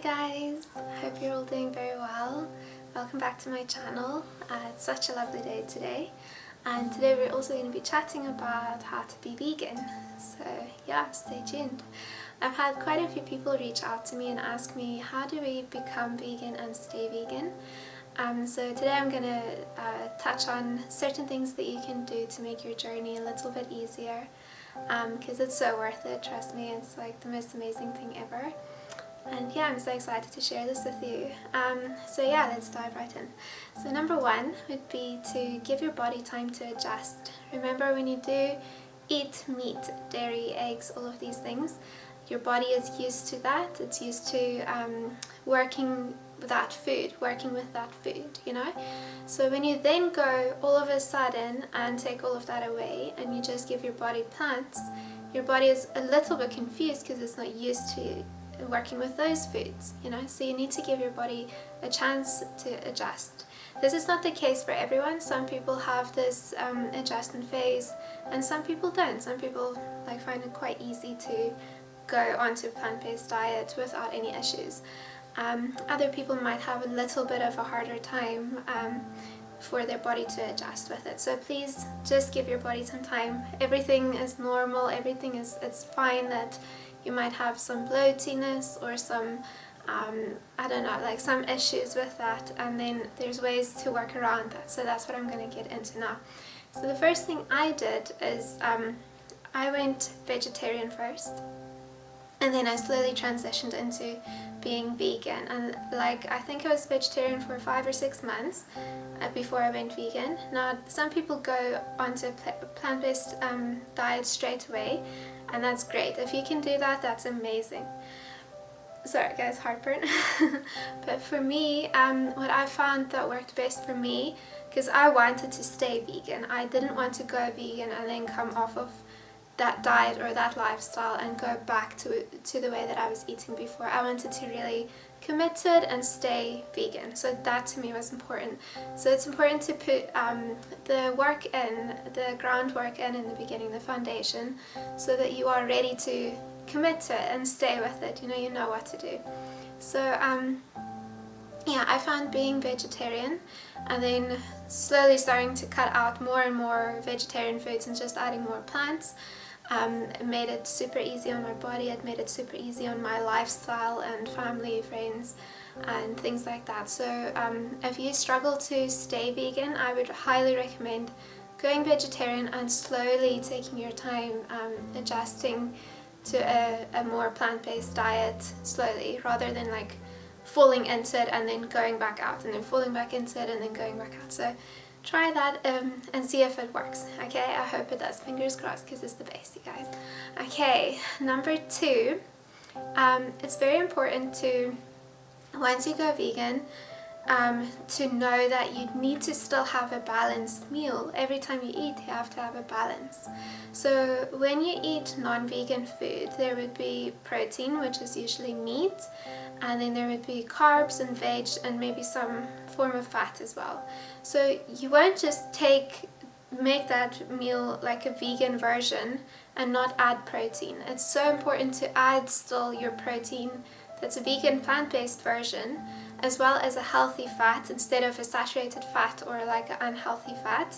guys, hope you're all doing very well. Welcome back to my channel. It's such a lovely day today, and today we're also going to be chatting about how to be vegan, so yeah, stay tuned. I've had quite a few people reach out to me and ask me, how do we become vegan and stay vegan? So today I'm going to touch on certain things that you can do to make your journey a little bit easier, because it's so worth it, trust me. It's like the most amazing thing ever. And yeah, I'm so excited to share this with you. So yeah, let's dive right in. So number one would be to give your body time to adjust. Remember, when you do eat meat, dairy, eggs, all of these things, your body is used to that. It's used to working with that food, you know? So when you then go all of a sudden and take all of that away and you just give your body plants, your body is a little bit confused because it's not used to working with those foods, you know, so you need to give your body a chance to adjust. This is not the case for everyone. Some people have this adjustment phase and some people don't. Some people find it quite easy to go onto a plant-based diet without any issues. Other people might have a little bit of a harder time for their body to adjust with it. So please just give your body some time. Everything is normal, it's fine that you might have some bloatiness or some, I don't know, like some issues with that, and then there's ways to work around that. So that's what I'm going to get into now. So the first thing I did is I went vegetarian first, and then I slowly transitioned into being vegan, and I think I was vegetarian for 5 or 6 months before I went vegan. Now some people go onto plant-based diet straight away, and that's great. If you can do that, that's amazing. Sorry guys, heartburn. But for me, what I found that worked best for me, because I wanted to stay vegan, I didn't want to go vegan and then come off of that diet or that lifestyle and go back to the way that I was eating before. I wanted to really commit to it and stay vegan. So that to me was important. So it's important to put the work in, the groundwork in the beginning, the foundation, so that you are ready to commit to it and stay with it. You know what to do. So yeah, I found being vegetarian and then slowly starting to cut out more and more vegetarian foods and just adding more plants. It made it super easy on my body, it made it super easy on my lifestyle and family, friends and things like that. So if you struggle to stay vegan, I would highly recommend going vegetarian and slowly taking your time adjusting to a more plant-based diet slowly, rather than falling into it and then going back out and then falling back into it and then going back out. So try that and see if it works, okay? I hope it does, fingers crossed, because it's the best, you guys. Okay, number two, it's very important to, once you go vegan, to know that you need to still have a balanced meal. Every time you eat, you have to have a balance. So when you eat non-vegan food, there would be protein, which is usually meat, and then there would be carbs and veg and maybe some form of fat as well. So you won't just make that meal like a vegan version and not add protein. It's so important to add still your protein that's a vegan plant-based version, as well as a healthy fat instead of a saturated fat or like an unhealthy fat,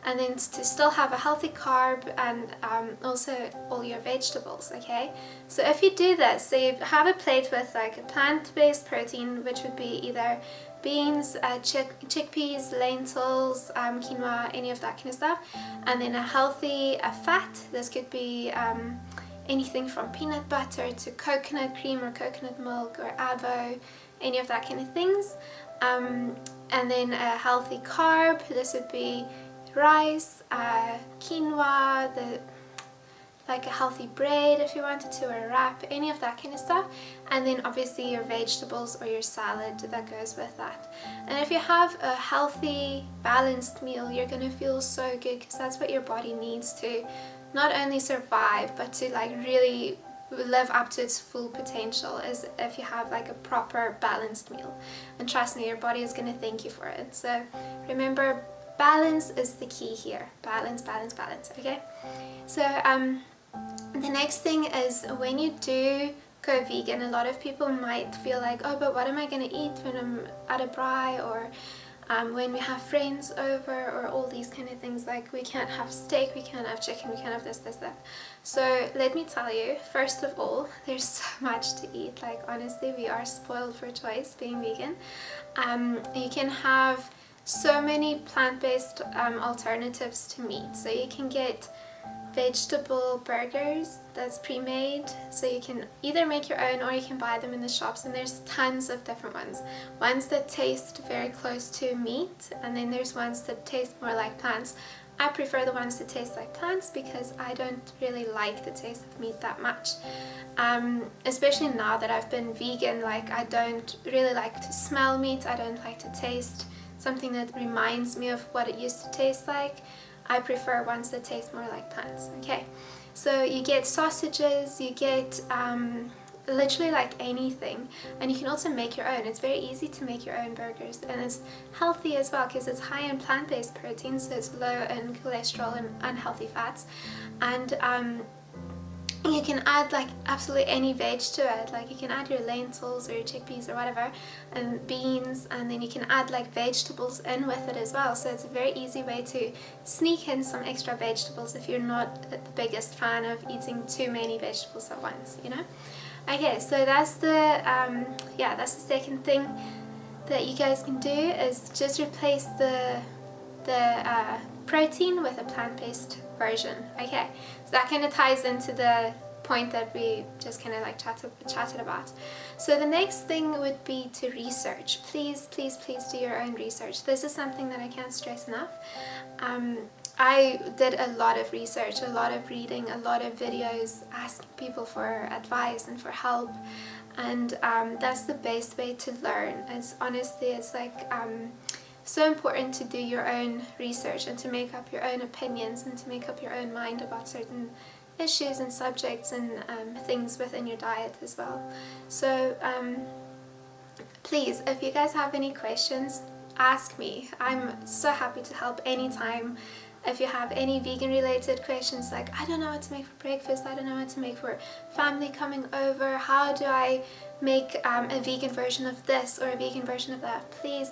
and then to still have a healthy carb and also all your vegetables, okay? So if you do this, so you have a plate with like a plant-based protein, which would be either beans, chickpeas, lentils, quinoa, any of that kind of stuff, and then a healthy fat. This could be anything from peanut butter to coconut cream or coconut milk or avo, any of that kind of things. And then a healthy carb, this would be rice, quinoa, like a healthy bread if you wanted to, or a wrap, any of that kind of stuff. And then obviously your vegetables or your salad that goes with that. And if you have a healthy, balanced meal, you're gonna feel so good, because that's what your body needs to not only survive, but to really live up to its full potential, is if you have a proper balanced meal. And trust me, your body is going to thank you for it. So remember, balance is the key here. Balance, balance, balance, okay? So the next thing is, when you do go vegan, a lot of people might feel like, oh, but what am I going to eat when I'm at a braai, or when we have friends over, or all these kind of things, like we can't have steak, we can't have chicken, we can't have this, that. So let me tell you, first of all, there's so much to eat. Like honestly, we are spoiled for choice being vegan. You can have so many plant-based alternatives to meat. So you can get vegetable burgers that's pre-made, so you can either make your own or you can buy them in the shops, and there's tons of different ones that taste very close to meat, and then there's ones that taste more like plants. I prefer the ones that taste like plants because I don't really like the taste of meat that much, especially now that I've been vegan. Like I don't really like to smell meat, I don't like to taste something that reminds me of what it used to taste like. I prefer ones that taste more like plants. Okay, so you get sausages, you get literally like anything, and you can also make your own. It's very easy to make your own burgers, and it's healthy as well because it's high in plant-based protein, so it's low in cholesterol and unhealthy fats. And you can add like absolutely any veg to it. Like you can add your lentils or your chickpeas or whatever, and beans, and then you can add like vegetables in with it as well. So it's a very easy way to sneak in some extra vegetables if you're not the biggest fan of eating too many vegetables at once, you know. Okay, so that's the that's the second thing that you guys can do, is just replace the protein with a plant-based version. Okay, so that kind of ties into the point that we just kind of like chatted about. So the next thing would be to research. Please do your own research. This is something that I can't stress enough. I did a lot of research, a lot of reading, a lot of videos, asking people for advice and for help, and that's the best way to learn. It's honestly, it's like so important to do your own research and to make up your own opinions and to make up your own mind about certain issues and subjects and things within your diet as well. So please, if you guys have any questions, ask me. I'm so happy to help anytime. If you have any vegan related questions, like I don't know what to make for breakfast, I don't know what to make for family coming over, how do I make a vegan version of this or a vegan version of that, please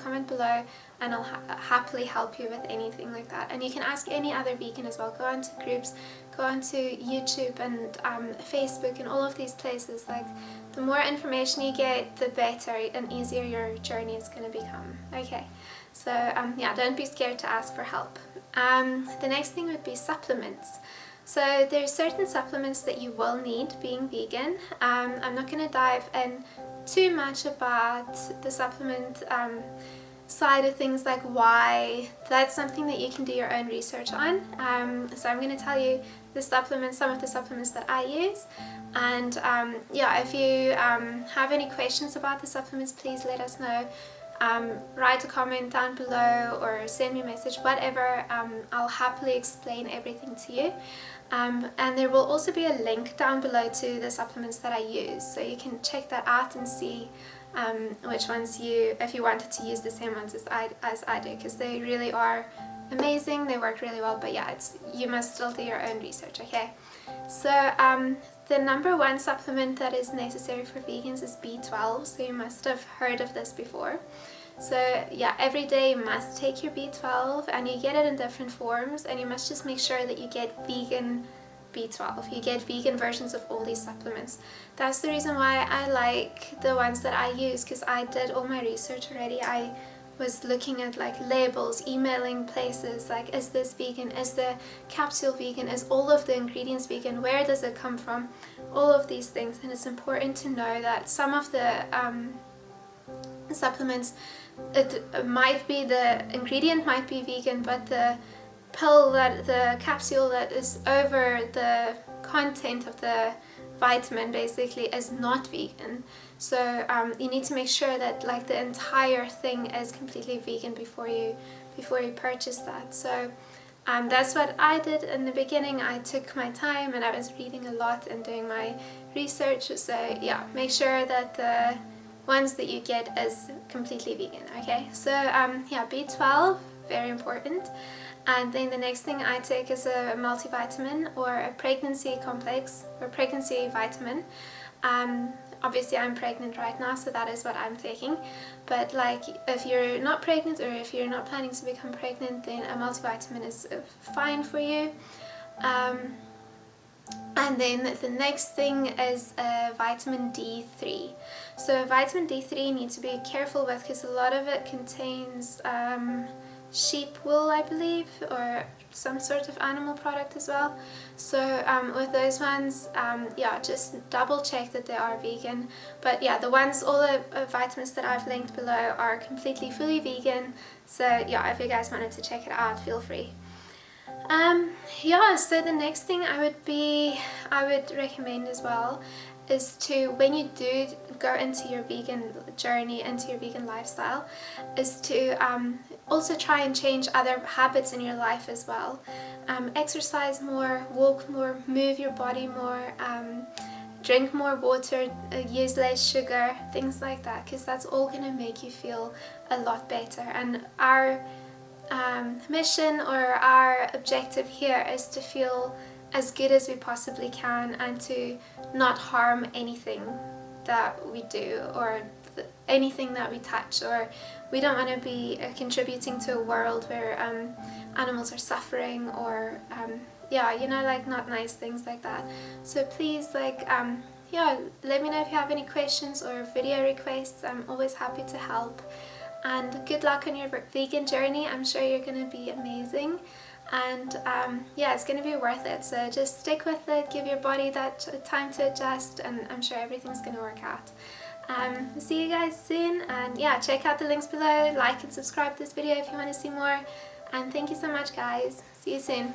comment below and I'll happily help you with anything like that. And you can ask any other vegan as well. Go onto groups, go onto YouTube and Facebook and all of these places. Like the more information you get, the better and easier your journey is going to become. Okay, so yeah, don't be scared to ask for help. The next thing would be supplements. So there's certain supplements that you will need being vegan. I'm not going to dive in too much about the supplement side of things, like why. That's something that you can do your own research on. So I'm going to tell you the supplements, some of the supplements that I use, and yeah, if you have any questions about the supplements, please let us know. Write a comment down below or send me a message, whatever. I'll happily explain everything to you. And there will also be a link down below to the supplements that I use, so you can check that out and see which ones if you wanted to use the same ones as I do, because they really are amazing, they work really well. But yeah, you must still do your own research. Okay, so the number one supplement that is necessary for vegans is B12, so you must have heard of this before. So yeah, every day you must take your B12, and you get it in different forms, and you must just make sure that you get vegan B12. You get vegan versions of all these supplements. That's the reason why I like the ones that I use, because I did all my research already. I was looking at like labels, emailing places like, is this vegan, is the capsule vegan, is all of the ingredients vegan, where does it come from, all of these things. And it's important to know that some of the supplements, it might be, the ingredient might be vegan, but the capsule that is over the content of the vitamin basically is not vegan. So you need to make sure that like the entire thing is completely vegan before you purchase that. So that's what I did in the beginning. I took my time and I was reading a lot and doing my research. So yeah, make sure that the ones that you get is completely vegan. Okay, so yeah, B12, very important. And then the next thing I take is a multivitamin or a pregnancy complex or pregnancy vitamin. Obviously I'm pregnant right now, so that is what I'm taking, but like if you're not pregnant or if you're not planning to become pregnant, then a multivitamin is fine for you. And then the next thing is vitamin D3. So vitamin D3 needs to be careful with because a lot of it contains sheep wool, I believe, or some sort of animal product as well. So with those ones, yeah, just double check that they are vegan. But yeah, all the vitamins that I've linked below are completely fully vegan. So yeah, if you guys wanted to check it out, feel free. Yeah, so the next thing I would recommend as well is to, when you do go into your vegan journey, into your vegan lifestyle, is to also try and change other habits in your life as well. Exercise more, walk more, move your body more, drink more water, use less sugar, things like that, because that's all going to make you feel a lot better. And our mission or our objective here is to feel as good as we possibly can and to not harm anything that we do or anything that we touch, or we don't want to be contributing to a world where animals are suffering or yeah, you know, like not nice things like that. So please, like yeah, let me know if you have any questions or video requests. I'm always happy to help. And good luck on your vegan journey. I'm sure you're going to be amazing, and yeah, it's going to be worth it. So just stick with it, give your body that time to adjust, and I'm sure everything's going to work out. See you guys soon, and yeah, check out the links below, like and subscribe to this video if you want to see more, and thank you so much guys. See you soon.